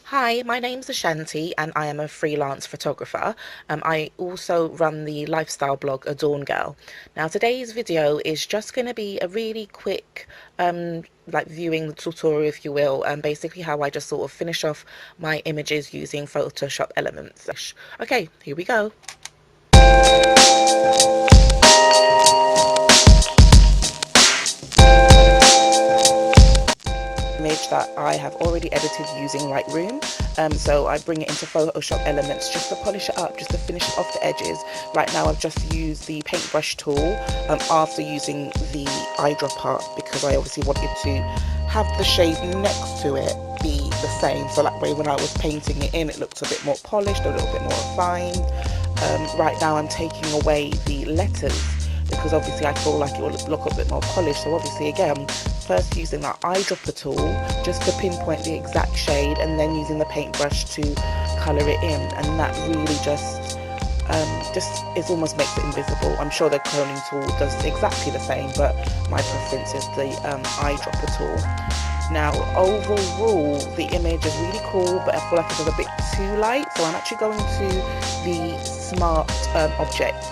Hi, my name's Ashanti and I am a freelance photographer. I also run the lifestyle blog Adorn Girl. Now today's video is just going to be a really quick like viewing tutorial, if you will, and basically how I just sort of finish off my images using Photoshop elements. Okay, here we go. Image that I have already edited using Lightroom, so I bring it into Photoshop elements just to polish it up, just to finish off the edges. Right now I've just used the paintbrush tool after using the eyedropper, because I obviously wanted to have the shade next to it be the same, so that way when I was painting it in, it looked a bit more polished, a little bit more refined. Right now I'm taking away the letters because obviously I feel like it will look a bit more polished. So obviously again, first using that eyedropper tool just to pinpoint the exact shade, and then using the paintbrush to colour it in, and that really just it almost makes it invisible. I'm sure the cloning tool does exactly the same, but my preference is the eyedropper tool. Now overall the image is really cool, but I feel like it was a bit too light, so I'm actually going to the smart objects.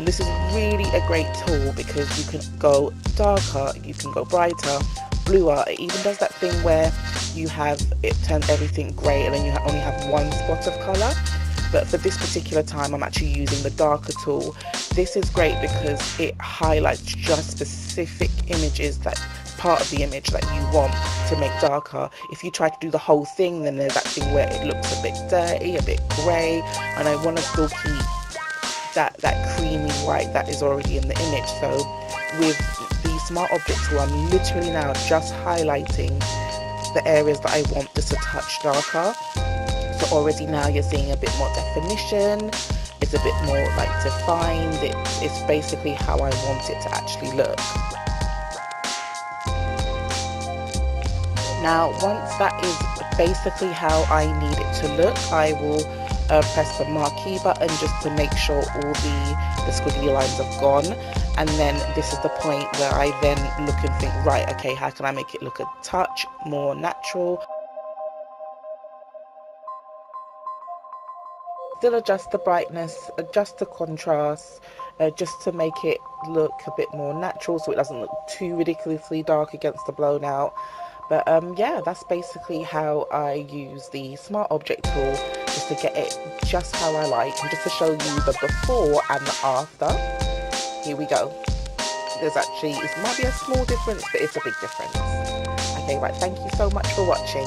This is really a great tool because you can go darker, you can go brighter, bluer. It even does that thing where it turns everything grey and then you only have one spot of colour. But for this particular time I'm actually using the darker tool. This is great because it highlights just specific images, that part of the image that you want to make darker. If you try to do the whole thing, then there's that thing where it looks a bit dirty, a bit grey, and I want to still keep that creamy white that is already in the image. So with the smart object tool, I'm literally now just highlighting the areas that I want just a touch darker. So already now you're seeing a bit more definition, it's a bit more like defined, it's basically how I want it to actually look. Now once that is basically how I need it to look, I will press the marquee button just to make sure all the squiggly lines have gone, and then this is the point where I then look and think, right, okay, how can I make it look a touch more natural? Still adjust the brightness, adjust the contrast, just to make it look a bit more natural so it doesn't look too ridiculously dark against the blown out. But yeah, that's basically how I use the smart object tool, just to get it just how I like, and just to show you the before and the after. Here we go. It might be a small difference, but it's a big difference. Okay, right, thank you so much for watching.